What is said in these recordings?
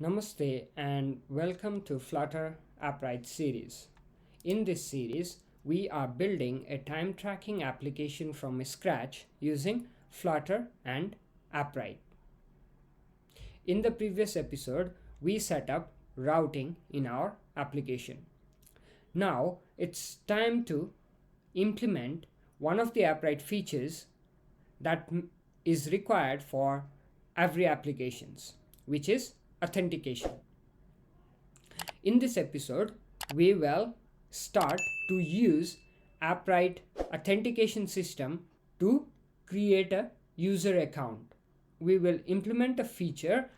Namaste and welcome to Flutter Appwrite series. In this series, we are building a time tracking application from scratch using Flutter and Appwrite. In the previous episode, we set up routing in our application. Now it's time to implement one of the Appwrite features that is required for every applications, which is authentication. In this episode, we will start to use Appwrite authentication system to create a user account. We will implement a feature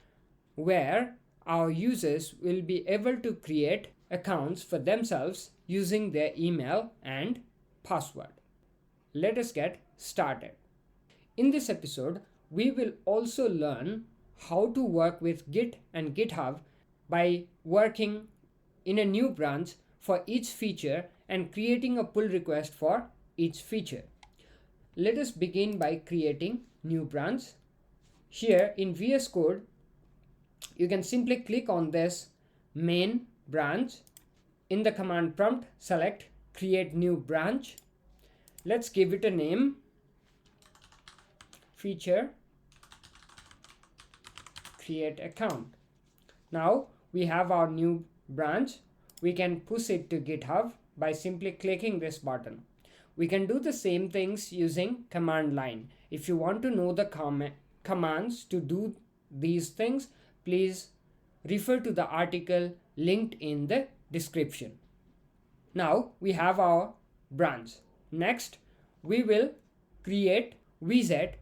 where our users will be able to create accounts for themselves using their email and password. Let us get started. In this episode, we will also learn how to work with Git and GitHub by working in a new branch for each feature and creating a pull request for each feature. Let us begin by creating new branch. Here in VS Code, you can simply click on this main branch. In the command prompt, select create new branch. Let's give it a name, feature create account. Now we have our new branch. We can push it to GitHub by simply clicking this button. We can do the same things using command line. If you want to know the commands to do these things, please refer to the article linked in the description. Now we have our branch. Next, we will create widget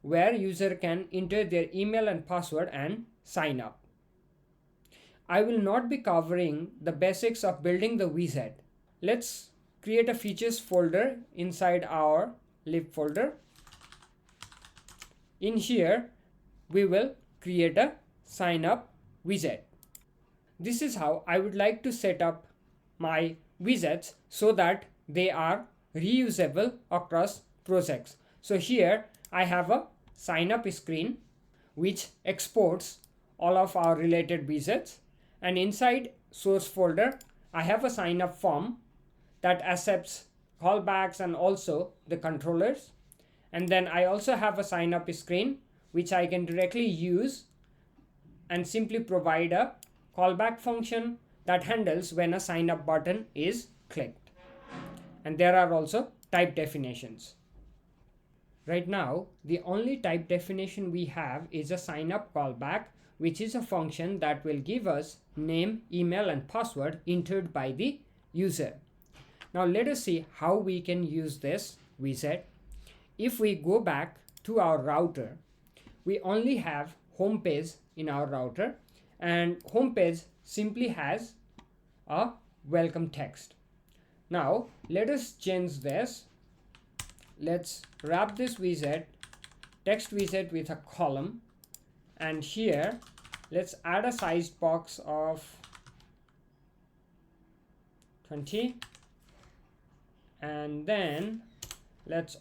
where user can enter their email and password and sign up. I will not be covering the basics of building the widget. Let's create a features folder inside our lib folder. In here, we will create a sign up widget. This is how I would like to set up my widgets so that they are reusable across projects. So here I have a sign up screen which exports all of our related widgets, and inside source folder I have a sign up form that accepts callbacks and also the controllers, and then I also have a sign up screen which I can directly use and simply provide a callback function that handles when a sign up button is clicked. And there are also type definitions. Right now, the only type definition we have is a sign up callback, which is a function that will give us name, email, and password entered by the user. Now let us see how we can use this widget. If we go back to our router, we only have home page in our router, and home page simply has a welcome text. Now let us change this. Let's wrap this widget, text widget, with a column, and here let's add a size box of 20, and then let's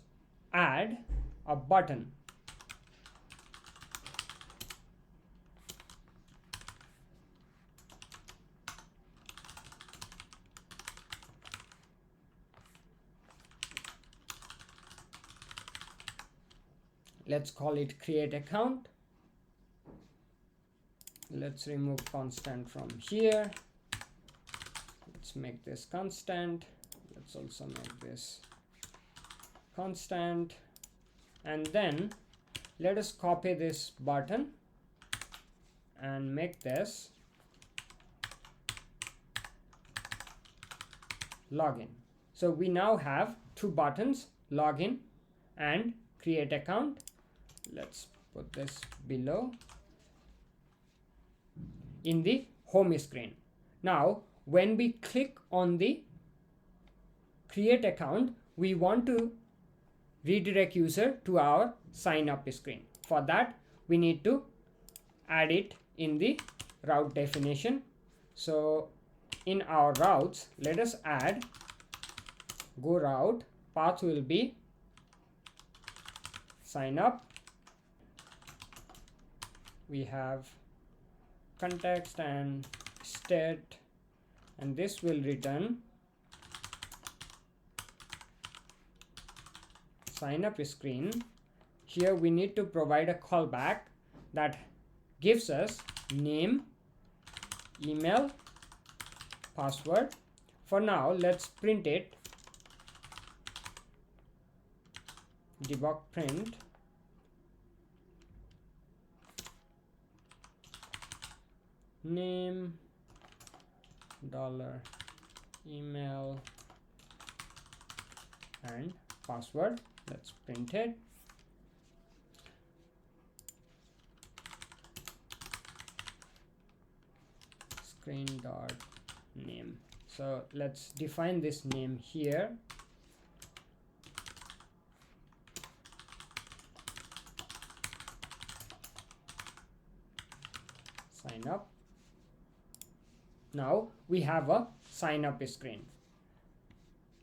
add a button. Let's call it create account. Let's remove constant from here. Let's make this constant. Let's also make this constant. And then let us copy this button and make this login. So we now have two buttons, login and create account. Let's put this below in the home screen. Now when we click on the create account, we want to redirect user to our sign up screen. For that, we need to add it in the route definition. So in our routes, let us add go route, path will be sign up. We have context and state, and this will return sign up screen. Here we need to provide a callback that gives us name, email, password. For now, let's print it. Debug print name, $email, and password. Let's print it. Screen.name. So let's define this name here. Sign up. Now we have a sign up screen.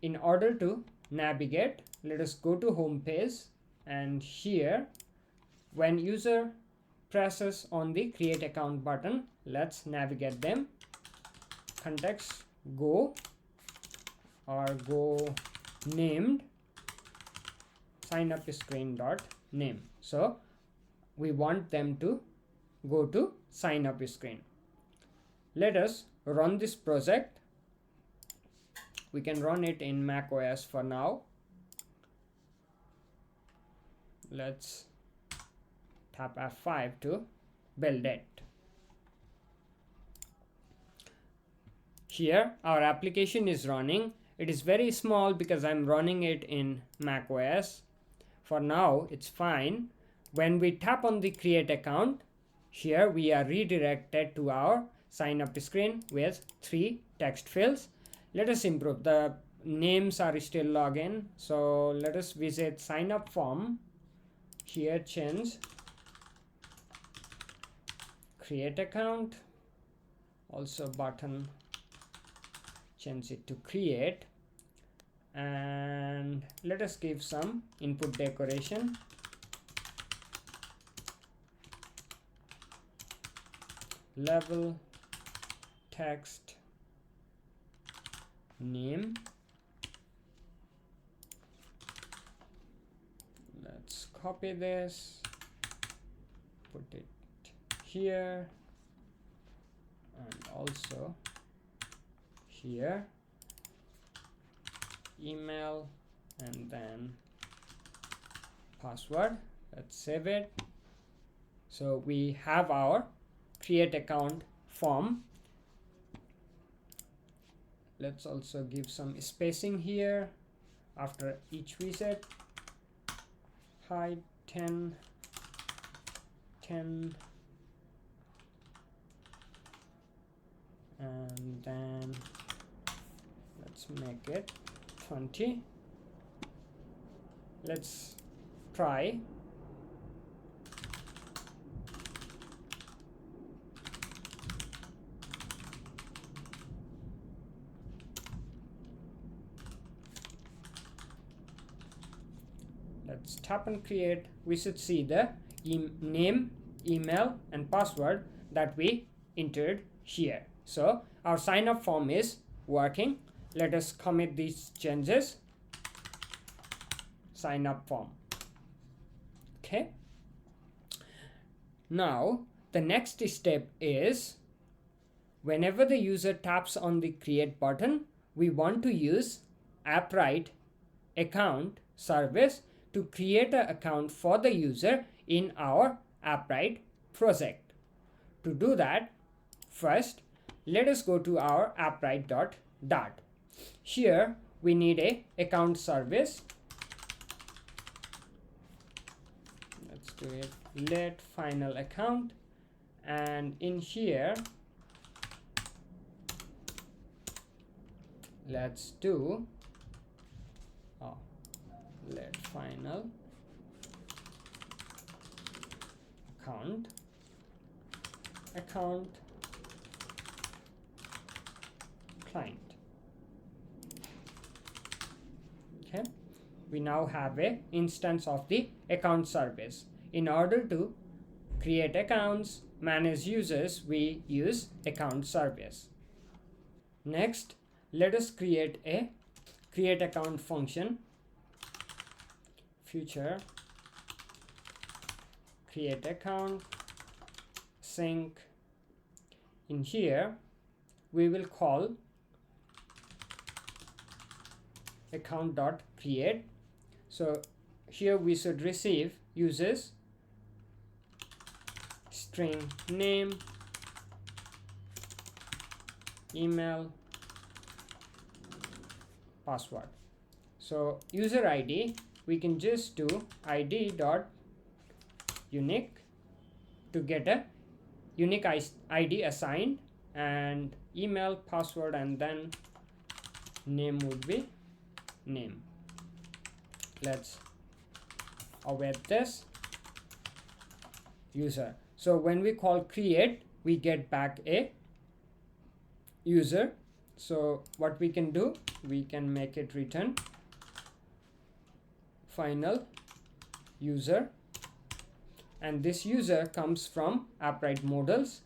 In order to navigate, let us go to home page, and here when user presses on the create account button, let's navigate them. Context go or go named sign up screen dot name. So we want them to go to sign up screen. Let us run this project. We can run it in Mac OS for now. Let's tap F5 to build it. Here our application is running. It is very small because I'm running it in Mac OS. For now it's fine. When we tap on the create account, here we are redirected to our sign up screen with 3 text fields. Let us improve. The names are still login, so let us visit sign up form. Here change create account, also button, change it to create, and let us give some input decoration. Level, text, name. Let's copy this, put it here, and also here, email, and then password. Let's save it. So we have our create account form. Let's also give some spacing here after each visit. Height 10, 10, and then let's make it 20. Let's try. Let's tap and create. We should see the name, email, and password that we entered here. So our sign up form is working. Let us commit these changes. Sign up form. Okay. Now the next step is, whenever the user taps on the create button, we want to use Appwrite account service to create an account for the user in our Appwrite project. To do that, first let us go to our appwrite.dart. Here we need a account service. Let's do it let final account, and in here let's do let final account client. Okay, we now have a instance of the account service. In order to create accounts, manage users, we use account service. Next, let us create a create account function. Future create account sync. In here we will call account.create. So here we should receive users, string name, email, password. So user ID, we can just do id.unique to get a unique ID assigned, and email, password, and then name would be name. Let's await this user. So when we call create, we get back a user. So what we can do, we can make it return final user, and this user comes from Appwrite models.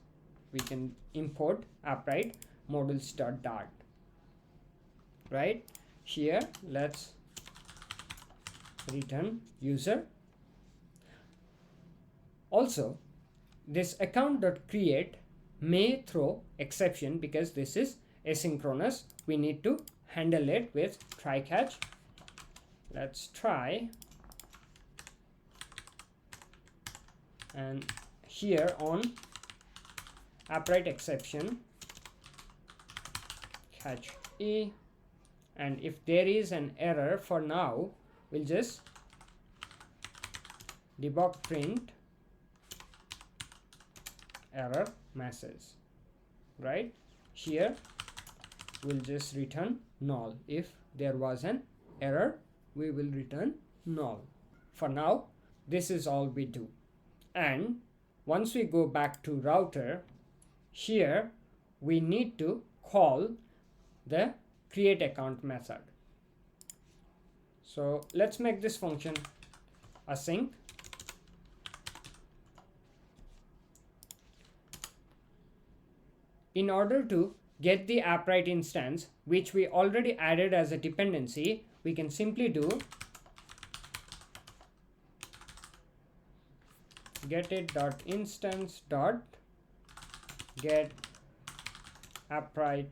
We can import Appwrite models.dart. Right here, let's return user. Also, this account.create may throw exception because this is asynchronous. We need to handle it with try catch. Let's try, and here on Appwrite exception catch E, and if there is an error, for now we'll just debug print error message. Right here we'll just return null. If there was an error, we will return null. For now, this is all we do. And once we go back to router, here we need to call the create account method. So let's make this function async. In order to get the Appwrite instance, which we already added as a dependency, we can simply do getit.instance.get Appwrite.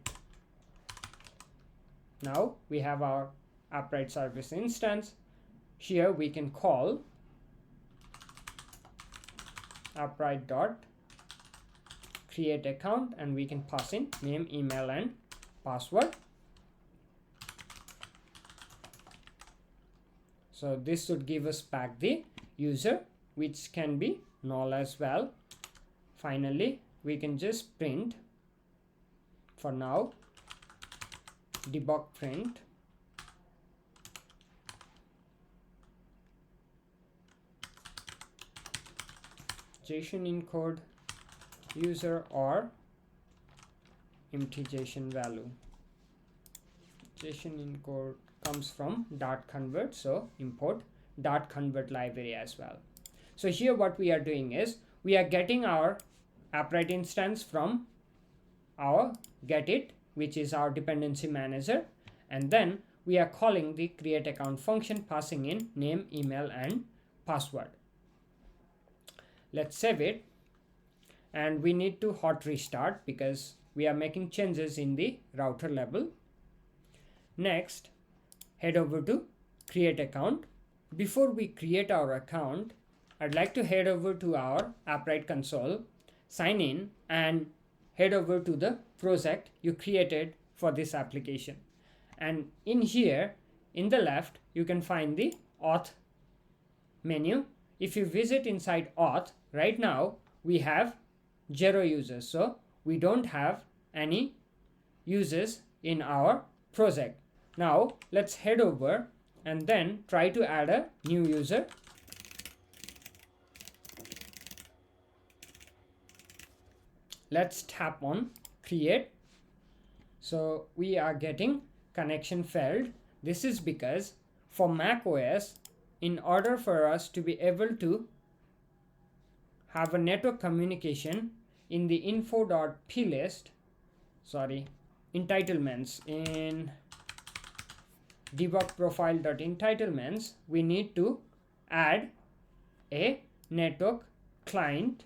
Now we have our Appwrite service instance. Here we can call Appwrite.create account, and we can pass in name, email, and password. So this should give us back the user, which can be null as well. Finally, we can just print, for now, debug print JSON encode user or empty JSON value. JSON encode comes from Dart convert, so import Dart convert library as well. So here what we are doing is we are getting our Appwrite instance from our getit, which is our dependency manager, and then we are calling the create account function, passing in name, email, and password. Let's save it, and we need to hot restart because we are making changes in the router level. Next, head over to create account. Before we create our account, I'd like to head over to our Appwrite console, sign in, and head over to the project you created for this application. And in here, in the left, you can find the auth menu. If you visit inside auth, right now we have 0 users, so we don't have any users in our project. Now let's head over and then try to add a new user. Let's tap on create. So we are getting connection failed. This is because for Mac OS, in order for us to be able to have a network communication in the info.plist, entitlements. In debug profile.entitlements, we need to add a network client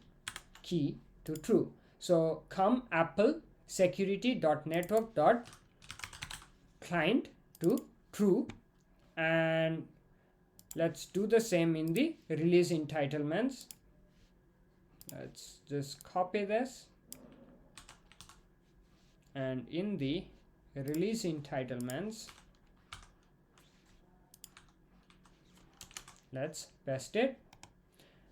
key to true. So come apple security.network.client to true, and let's do the same in the release entitlements. Let's just copy this, and in the release entitlements, let's paste it.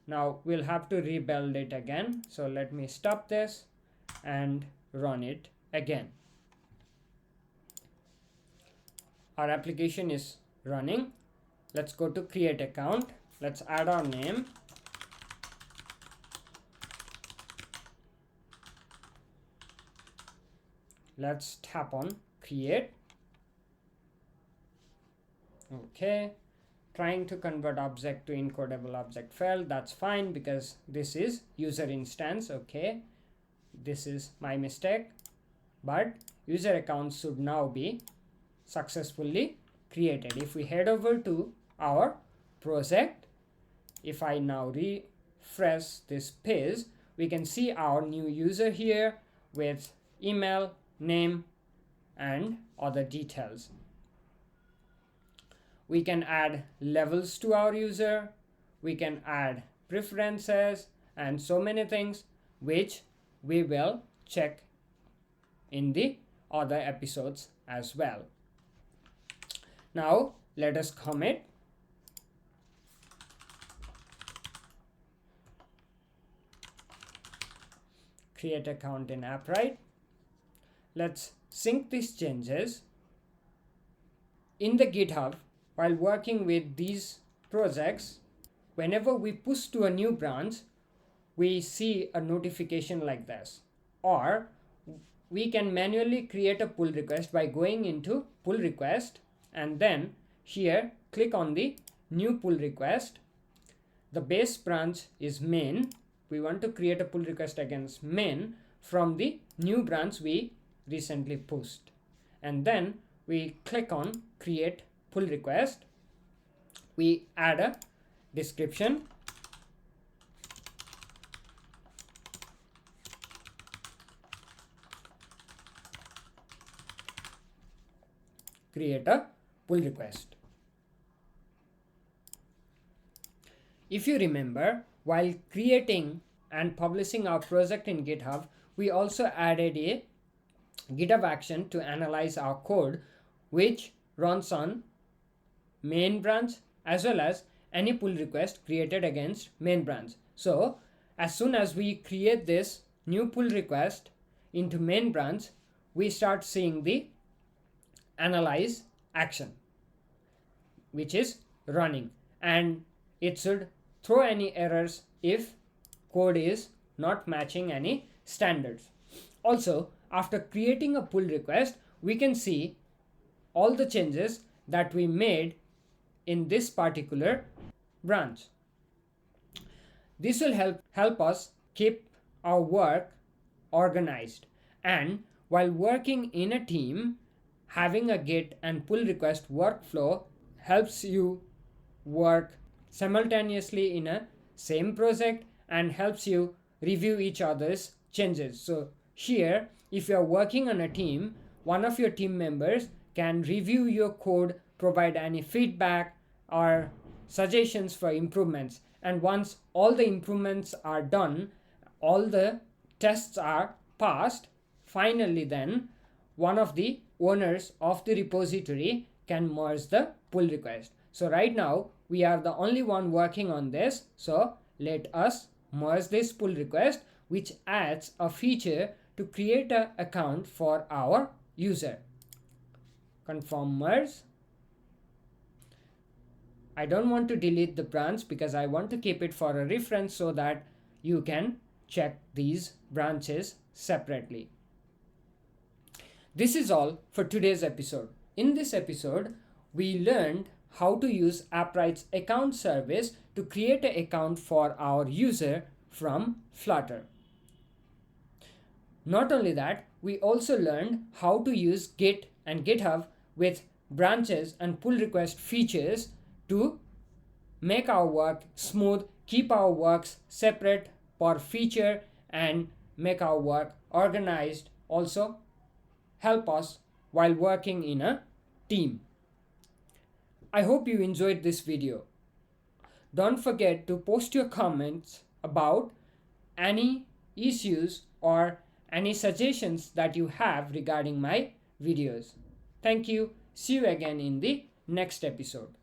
Now we'll have to rebuild it again, so let me stop this and run it again. Our application is running. Let's go to create account. Let's add our name. Let's tap on create. Okay, trying to convert object to encodable object failed. That's fine because this is user instance. Okay, this is my mistake, but user accounts should now be successfully created. If we head over to our project, if I now refresh this page, we can see our new user here with email, name, and other details. We can add levels to our user, we can add preferences, and so many things which we will check in the other episodes as well. Now let us commit. Create account in Appwrite. Let's sync these changes. In the GitHub, while working with these projects, whenever we push to a new branch, we see a notification like this. Or we can manually create a pull request by going into pull request, and then here click on the new pull request. The base branch is main. We want to create a pull request against main from the new branch we recently pushed, and then we click on create pull request. We add a description, create a pull request. If you remember, while creating and publishing our project in GitHub, we also added a GitHub action to analyze our code, which runs on main branch as well as any pull request created against main branch. So as soon as we create this new pull request into main branch, we start seeing the analyze action, which is running, and it should throw any errors if code is not matching any standards. Also, after creating a pull request, we can see all the changes that we made in this particular branch. This will help us keep our work organized, and while working in a team, having a Git and pull request workflow helps you work simultaneously in a same project and helps you review each other's changes. So here, if you are working on a team, one of your team members can review your code, provide any feedback or suggestions for improvements, and once all the improvements are done, all the tests are passed, finally then one of the owners of the repository can merge the pull request. So right now we are the only one working on this, so let us merge this pull request, which adds a feature to create an account for our user. Confirm merge. I don't want to delete the branch because I want to keep it for a reference so that you can check these branches separately. This is all for today's episode. In this episode, we learned how to use Appwrite's account service to create an account for our user from Flutter. Not only that, we also learned how to use Git and GitHub with branches and pull request features to make our work smooth, keep our works separate per feature, and make our work organized. Also help us while working in a team. I hope you enjoyed this video. Don't forget to post your comments about any issues or any suggestions that you have regarding my videos. Thank you. See you again in the next episode.